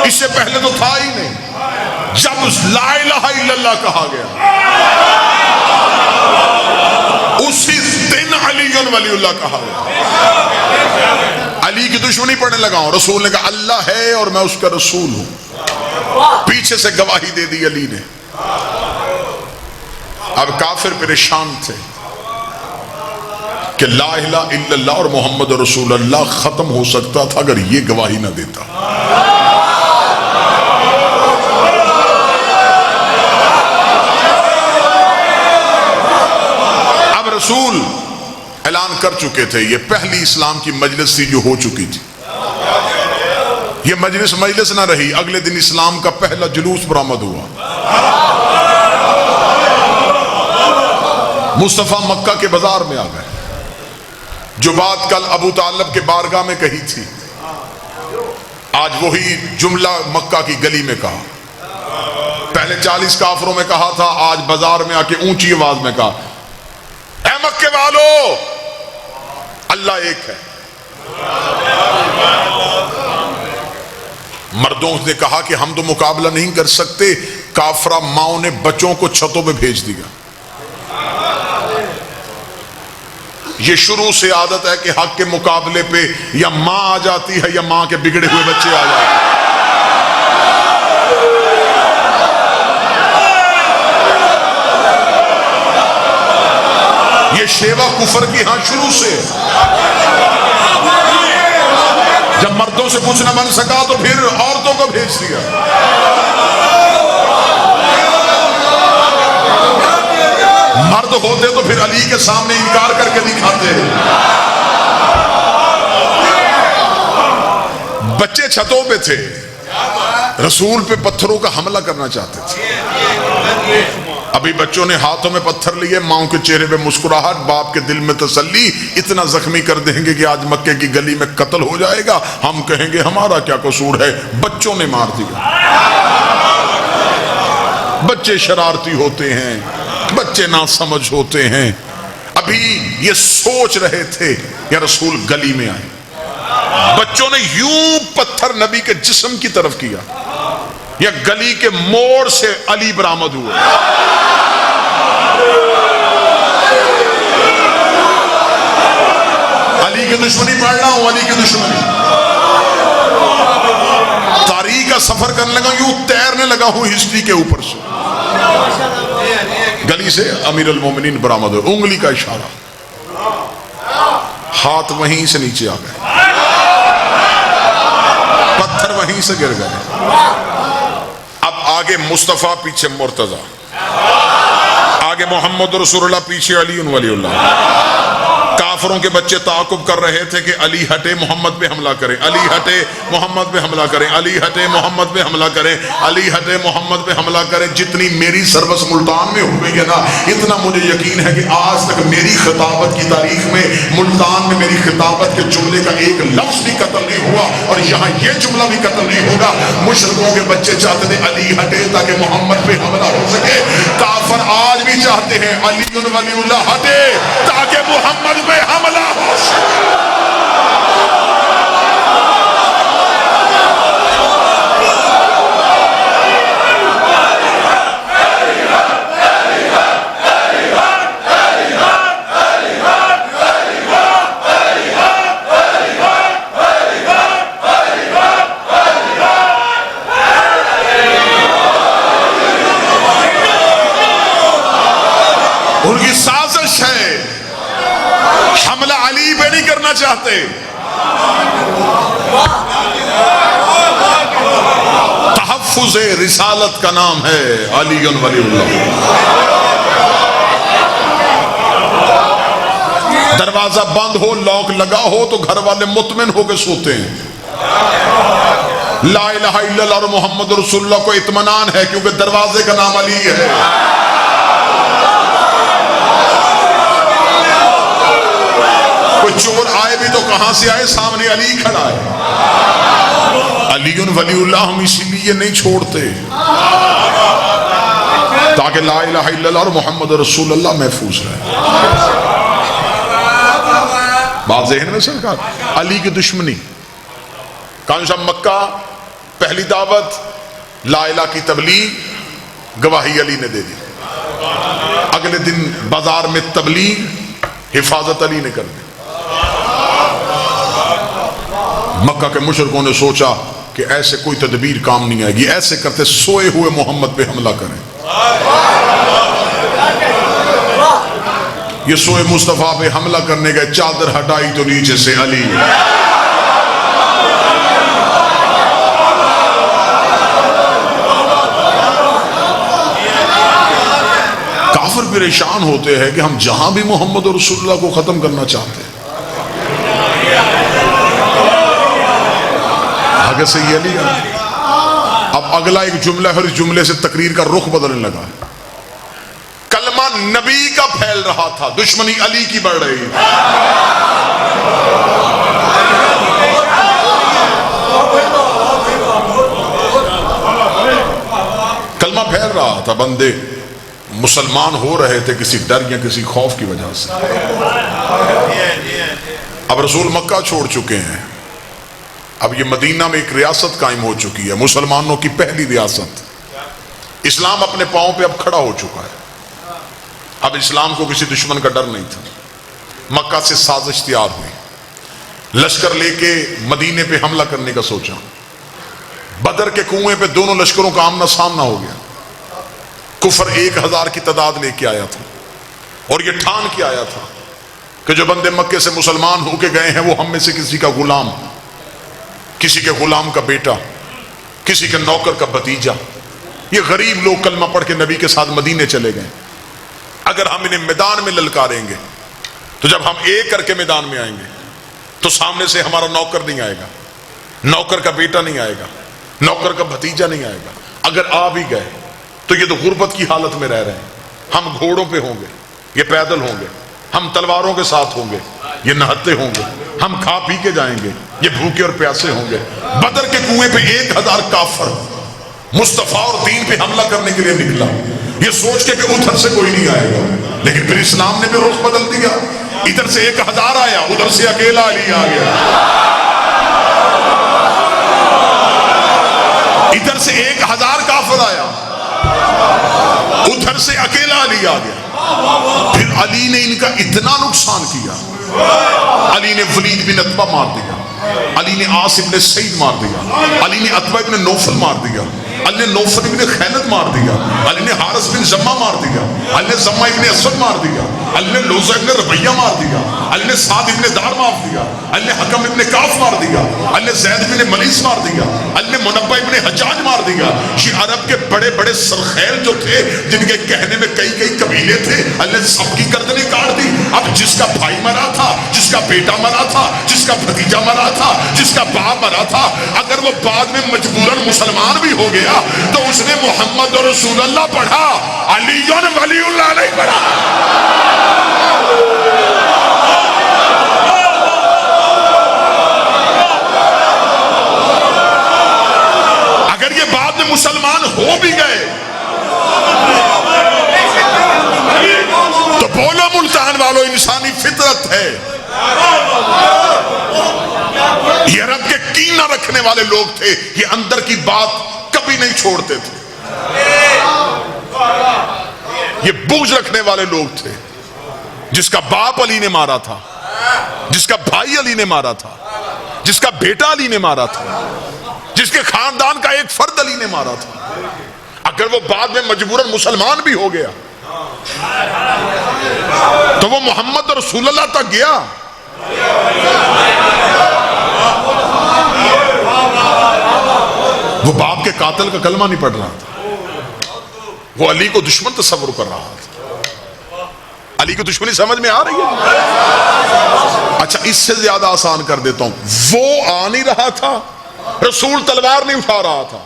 اس سے پہلے تو تھا ہی نہیں. جب لا الہ الا اللہ کہا گیا اسی دن علی ولی اللہ کہا گیا. علی کی دشمنی پڑھنے لگا ہوں. رسول نے کہا اللہ ہے اور میں اس کا رسول ہوں. پیچھے سے گواہی دے دی علی نے. اب کافر پریشان تھے کہ لا الہ الا اللہ اور محمد رسول اللہ ختم ہو سکتا تھا اگر یہ گواہی نہ دیتا. اب رسول اعلان کر چکے تھے. یہ پہلی اسلام کی مجلس تھی جو ہو چکی تھی. یہ مجلس نہ رہی. اگلے دن اسلام کا پہلا جلوس برآمد ہوا. مصطفیٰ مکہ کے بازار میں آ گئے. جو بات کل ابو طالب کے بارگاہ میں کہی تھی آج وہی جملہ مکہ کی گلی میں کہا. پہلے 40 کافروں میں کہا تھا, آج بازار میں آ کے اونچی آواز میں کہا اے مکے والو اللہ ایک ہے. مردوں نے کہا کہ ہم تو مقابلہ نہیں کر سکتے. کافرہ ماؤں نے بچوں کو چھتوں پہ بھیج دیا. یہ شروع سے عادت ہے کہ حق کے مقابلے پہ یا ماں آ جاتی ہے یا ماں کے بگڑے ہوئے بچے آ جاتے ہیں. یہ شیوا کفر کی ہاں شروع سے. جب مردوں سے کچھ نہ بن سکا تو پھر عورتوں کو بھیج دیا. مرد ہوتے تو پھر علی کے سامنے انکار کر کے دکھاتے. بچے چھتوں پہ تھے, رسول پہ پتھروں کا حملہ کرنا چاہتے تھے. ابھی بچوں نے ہاتھوں میں پتھر لیے, ماؤں کے چہرے پہ مسکراہٹ, باپ کے دل میں تسلی. اتنا زخمی کر دیں گے کہ آج مکے کی گلی میں قتل ہو جائے گا, ہم کہیں گے ہمارا کیا قصور ہے. بچوں نے مار دیا. بچے شرارتی ہوتے ہیں, بچے نہ سمجھ ہوتے ہیں. ابھی یہ سوچ رہے تھے یا رسول گلی میں آئے. بچوں نے یوں پتھر نبی کے جسم کی طرف کیا, یا گلی کے موڑ سے علی برآمد ہوئے. علی کی دشمنی پڑھ رہا ہوں, علی کی دشمنی. تاریخ کا سفر کرنے لگا, یوں تیرنے لگا ہوں ہسٹری کے اوپر سے. گلی سے امیر المومنین برآمد ہوئے. انگلی کا اشارہ, ہاتھ وہیں سے نیچے آ گئے, پتھر وہیں سے گر گئے. اب آگے مصطفیٰ, پیچھے مرتضی, آگے محمد رسول اللہ, پیچھے علی ولی اللہ. کافروں کے بچے تعاقب کر رہے تھے کہ علی ہٹے محمد پہ حملہ کریں, علی ہٹے محمد پہ حملہ کریں, علی ہٹے محمد پہ حملہ کریں, علی ہٹے محمد پہ حملہ کریں. جتنی میری سروس ملتان میں ہوئی ہے نا, اتنا مجھے یقین ہے کہ آج تک میری خطابت کی تاریخ میں ملتان میں میری خطابت کے جملے کا ایک لفظ بھی قتل نہیں ہوا, اور یہاں یہ جملہ بھی قتل نہیں ہوگا. مشرکوں کے بچے چاہتے تھے علی ہٹے تاکہ محمد پہ حملہ ہو سکے. کافر آج بھی چاہتے ہیں علی ولی اللہ ہٹے تاکہ محمد پہ حملہ ہو سکے. ان کی سازش ہے, حملہ علی پہ نہیں کرنا چاہتے. تحفظ رسالت کا نام ہے علی ولی اللہ. دروازہ بند ہو, لاک لگا ہو تو گھر والے مطمئن ہو کے سوتے ہیں. لا الہ الا اللہ اور محمد رسول اللہ کو اطمینان ہے کیونکہ دروازے کا نام علی ہے. کوئی چور آئے بھی تو کہاں سے آئے, سامنے علی کھڑا ہے. علی ولی اللہ ہم اسی لیے نہیں چھوڑتے تاکہ لا الہ الا اللہ اور محمد رسول اللہ محفوظ رہے. بات ذہن میں سرکار. علی کی دشمنی کون سا مکہ پہلی دعوت لا الہ کی تبلیغ، گواہی علی نے دے دی. اگلے دن بازار میں تبلیغ، حفاظت علی نے کر دی. مکہ کے مشرکوں نے سوچا کہ ایسے کوئی تدبیر کام نہیں آئے گی، ایسے کرتے سوئے ہوئے محمد پہ حملہ کریں. یہ سوئے مصطفیٰ پہ حملہ کرنے گئے، چادر ہٹائی تو نیچے سے علی. کافر پریشان ہوتے ہیں کہ ہم جہاں بھی محمد رسول اللہ کو ختم کرنا چاہتے ہیں، آگے سے یہ علی. اب اگلا ایک جملہ ہے اور اس جملے سے تقریر کا رخ بدلنے لگا. کلمہ نبی کا پھیل رہا تھا، دشمنی علی کی بڑھ رہی. کلمہ پھیل رہا تھا، بندے مسلمان ہو رہے تھے کسی ڈر یا کسی خوف کی وجہ سے. اب رسول مکہ چھوڑ چکے ہیں، اب یہ مدینہ میں ایک ریاست قائم ہو چکی ہے، مسلمانوں کی پہلی ریاست. اسلام اپنے پاؤں پہ اب کھڑا ہو چکا ہے. اب اسلام کو کسی دشمن کا ڈر نہیں تھا. مکہ سے سازش تیار ہوئی، لشکر لے کے مدینے پہ حملہ کرنے کا سوچا. بدر کے کنویں پہ دونوں لشکروں کا آمنا سامنا ہو گیا. کفر 1000 کی تعداد لے کے آیا تھا اور یہ ٹھان کے آیا تھا کہ جو بندے مکے سے مسلمان ہو کے گئے ہیں وہ ہم میں سے کسی کا غلام، کسی کے غلام کا بیٹا، کسی کے نوکر کا بھتیجا. یہ غریب لوگ کلمہ پڑھ کے نبی کے ساتھ مدینے چلے گئے. اگر ہم انہیں میدان میں للکاریں گے تو جب ہم ایک کر کے میدان میں آئیں گے تو سامنے سے ہمارا نوکر نہیں آئے گا، نوکر کا بیٹا نہیں آئے گا، نوکر کا بھتیجا نہیں آئے گا. اگر آ بھی گئے تو یہ تو غربت کی حالت میں رہ رہے ہیں. ہم گھوڑوں پہ ہوں گے، یہ پیدل ہوں گے. ہم تلواروں کے ساتھ ہوں گے، یہ نہتے ہوں گے. ہم کھا پی کے جائیں گے، یہ بھوکے اور پیاسے ہوں گے. بدر کے کنویں پہ 1000 کافر مصطفیٰ اور دین پہ حملہ کرنے کے لیے نکلا، یہ سوچ کے کہ ادھر سے کوئی نہیں آئے گا. لیکن پھر اسلام نے بھی رخ بدل دیا. ادھر سے 1000 آیا، ادھر سے اکیلا علی آ گیا. ادھر سے 1000 کافر آیا، ادھر سے اکیلا علی آ گیا. پھر علی نے ان کا اتنا نقصان کیا. علی نے ولید بن عتبہ مار دیا، علی نے عاص ابن سعید مار دیا، علی نے عتبہ ابن نوفل مار دیا، علی نے نوفل ابن خیلد مار دیا، علی نے حارث بن زمہ مار دیا، علی نے زمہ ابن اسود مار دیا، علی نے لوزہ ابن ربیہ مار دیا، علی نے سعد ابن دار مار دیا، علی نے حکم ابن کاف مار دیا، علی نے زید ابن ملیس مار دیا، علی نے منبع ابن حجاج مار دیا. یہ عرب کے بڑے بڑے سرخیل جو تھے جن کے کہنے میں کئی قبیلے تھے، علی نے سب کی گردنیں کاٹ دی. اب جس کا بھائی مرا تھا، جس کا بیٹا مرا تھا، جس کا بھتیجا مرا تھا، جس کا باپ مرا تھا، اگر وہ بعد میں مجبوراً مسلمان بھی ہو گیا تو اس نے محمد رسول اللہ پڑھا، علی ولی اللہ نہیں پڑھا. اگر یہ بعد میں مسلمان ہو بھی گئے تو بولو ملتان والو، انسانی فطرت ہے. یہ عرب کے کینہ رکھنے والے لوگ تھے، یہ اندر کی بات کبھی نہیں چھوڑتے تھے. یہ بغض رکھنے والے لوگ تھے. جس کا باپ علی نے مارا تھا، جس کا بھائی علی نے مارا تھا، جس کا بیٹا علی نے مارا تھا، جس کے خاندان کا ایک فرد علی نے مارا تھا، اگر وہ بعد میں مجبوراً مسلمان بھی ہو گیا تو وہ محمد رسول اللہ تک گیا. وہ باپ کے قاتل کا کلمہ نہیں پڑھ رہا تھا، وہ علی کو دشمن تصور کر رہا تھا. علی کی دشمنی سمجھ میں آ رہی ہے؟ اچھا اس سے زیادہ آسان کر دیتا ہوں، وہ آ نہیں رہا تھا، رسول تلوار نہیں اٹھا رہا تھا.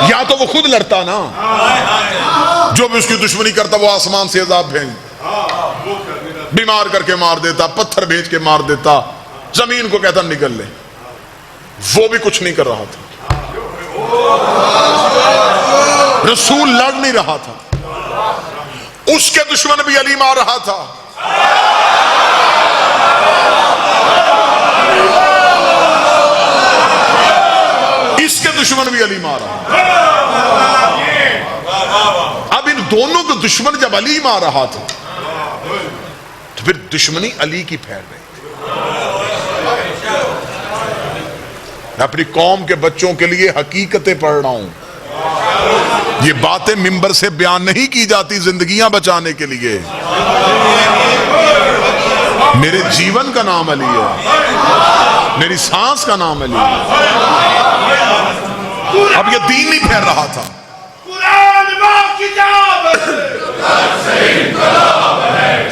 یا تو وہ خود لڑتا نا، جو بھی اس کی دشمنی کرتا وہ آسمان سے عذاب بھیج، بیمار کر کے مار دیتا، پتھر بھیج کے مار دیتا، زمین کو کہتا نکل لے. وہ بھی کچھ نہیں کر رہا تھا، رسول لڑ نہیں رہا تھا، اس کے دشمن بھی علی مار رہا تھا. بھی علی مارا. اب ان دونوں کو دشمن جب علی مار رہا تھا تو پھر دشمنی علی کی پھیل رہی. میں اپنی قوم کے بچوں کے لیے حقیقتیں پڑھ رہا ہوں. یہ باتیں ممبر سے بیان نہیں کی جاتی زندگیاں بچانے کے لیے. میرے جیون کا نام علی ہے, میری سانس کا نام علی ہے. اب یہ دین نہیں پھیل رہا تھا. قرآن ماں کتاب ہے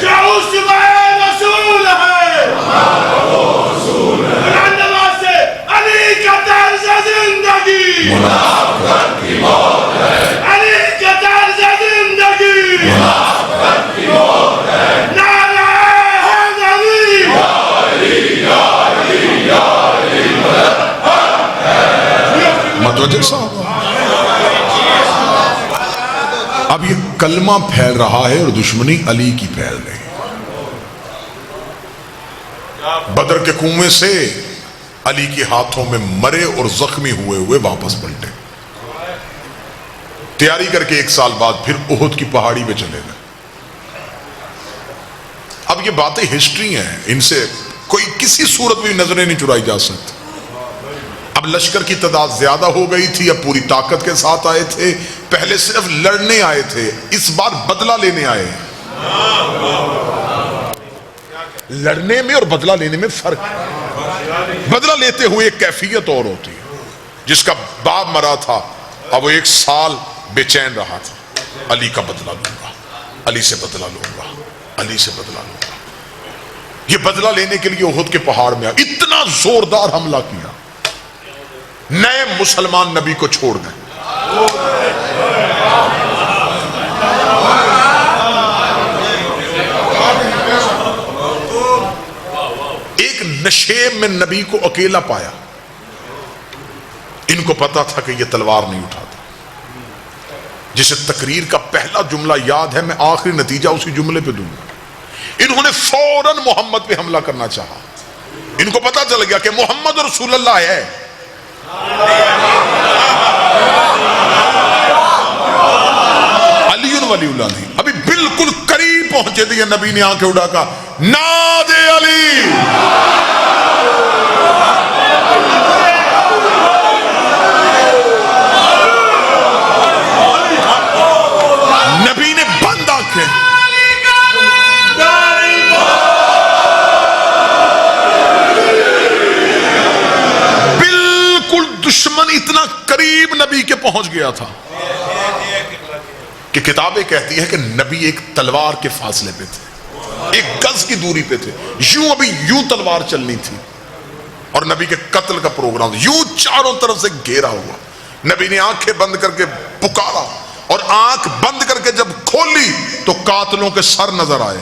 جو اس میں رسول ہے. قرآن نواز سے علی کا طرز زندگی, علی کا طرز زندگی, نعرہ حیدری. متوجہ صاحب, اب یہ کلمہ پھیل رہا ہے اور دشمنی علی کی پھیل رہی. بدر کے کنویں سے علی کے ہاتھوں میں مرے اور زخمی ہوئے ہوئے واپس پلٹے. تیاری کر کے 1 سال بعد پھر احد کی پہاڑی پہ چلے گئے. اب یہ باتیں ہسٹری ہیں, ان سے کوئی کسی صورت میں نظریں نہیں چرائی جا سکتی. اب لشکر کی تعداد زیادہ ہو گئی تھی, اب پوری طاقت کے ساتھ آئے تھے. پہلے صرف لڑنے آئے تھے, اس بار بدلہ لینے آئے. لڑنے میں اور بدلہ لینے میں فرق ہے. بدلہ لیتے ہوئے ایک کیفیت اور ہوتی ہے. جس کا باپ مرا تھا اب وہ 1 سال بے چین رہا تھا. علی کا بدلہ لوں گا, علی سے بدلہ لوں گا, علی سے بدلہ لوں گا. یہ بدلہ لینے کے لیے احد کے پہاڑ میں اتنا زوردار حملہ کیا, نئے مسلمان نبی کو چھوڑ گئے. ایک نشیب میں نبی کو اکیلا پایا. ان کو پتا تھا کہ یہ تلوار نہیں اٹھاتا. جسے تقریر کا پہلا جملہ یاد ہے, میں آخری نتیجہ اسی جملے پہ دوں گا. انہوں نے فوراً محمد پہ حملہ کرنا چاہا. ان کو پتا چل گیا کہ محمد رسول اللہ ہے. علی ولی اللہ نہیں. ابھی بالکل قریب پہنچے تھے, نبی نے آنکھیں اٹھا کہا نادے علی. نبی نے بند آنکھیں, بالکل دشمن اتنا قریب نبی کے پہنچ گیا تھا کہ کتابیں کہتی ہے کہ نبی ایک تلوار کے فاصلے پہ تھے, 1 گز کی دوری پہ تھے. یوں ابھی یوں تلوار چلنی تھی اور نبی کے قتل کا پروگرام یوں چاروں طرف سے گھیرا ہوا. نبی نے آنکھیں بند کر کے پکارا اور آنکھ بند کر کے جب کھولی تو قاتلوں کے سر نظر آئے.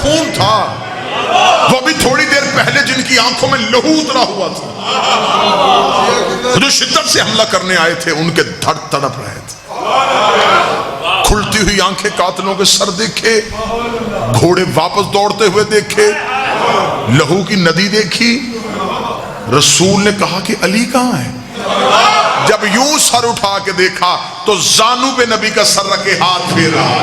خون تھا وہ بھی تھوڑی دیر پہلے جن کی آنکھوں میں لہو اترا ہوا تھا, جو شدت سے حملہ کرنے آئے تھے ان کے دھڑ تڑپ رہے تھے. کھلتی ہوئی آنکھیں قاتلوں کے سر دیکھے, گھوڑے واپس دوڑتے ہوئے دیکھے, لہو کی ندی دیکھی. رسول نے کہا کہ علی کہاں ہے؟ جب یوں سر اٹھا کے دیکھا تو زانو پہ نبی کا سر رکھے ہاتھ پھیر رہا.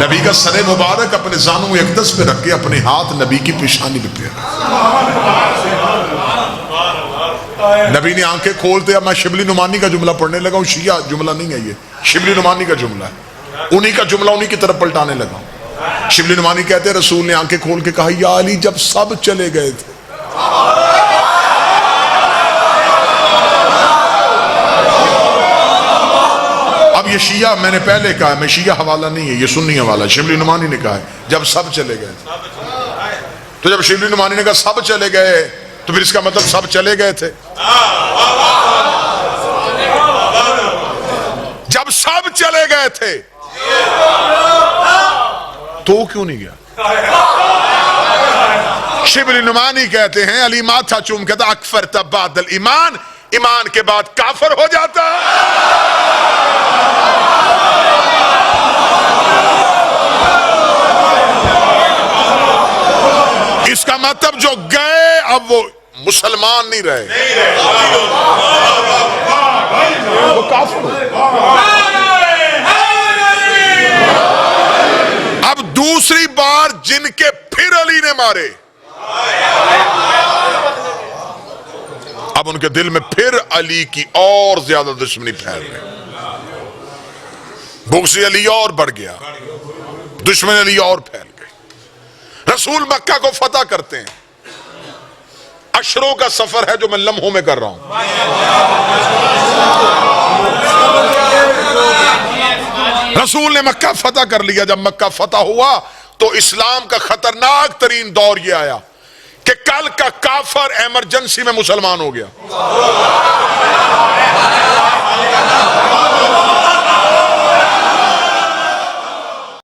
نبی کا سر مبارک اپنے زانو اقدس پہ رکھ کے اپنے ہاتھ نبی کی پیشانی پہ پھیرا. نبی نے آنکھیں کھولتے, اب میں شبلی نعمانی کا جملہ پڑھنے لگا ہوں. شیعہ جملہ نہیں ہے, یہ شبلی نعمانی کا جملہ ہے. انہی کا جملہ انہی کی طرف پلٹانے لگا ہوں. شبلی نعمانی کہتے ہیں رسول نے آنکھیں کھول کے کہا یا علی جب سب چلے گئے تھے. اب یہ شیعہ, میں نے پہلے کہا میں شیعہ حوالہ نہیں ہے, یہ سنی حوالہ. شبلی نعمانی نے کہا ہے جب سب چلے گئے تھے. تو جب شبلی نعمانی نے کہا سب چلے گئے تو پھر اس کا مطلب سب چلے گئے تھے. چلے گئے تھے، تو کیوں نہیں گیا؟ شبلی نعمانی کہتے ہیں علی ماتھا چوم کہتا اکفرت بعد الایمان، ایمان کے بعد کافر ہو جاتا۔ اس کا مطلب جو گئے اب وہ مسلمان نہیں رہے، وہ کافر ہو۔ اب دوسری بار جن کے پھر علی نے مارے، اب ان کے دل میں پھر علی کی اور زیادہ دشمنی پھیل گئی، بغض علی اور بڑھ گیا، دشمن علی اور پھیل گئی۔ رسول مکہ کو فتح کرتے ہیں، عشروں کا سفر ہے جو میں لمحوں میں کر رہا ہوں۔ رسول نے مکہ فتح کر لیا۔ جب مکہ فتح ہوا تو اسلام کا خطرناک ترین دور یہ آیا کہ کل کا کافر ایمرجنسی میں مسلمان ہو گیا۔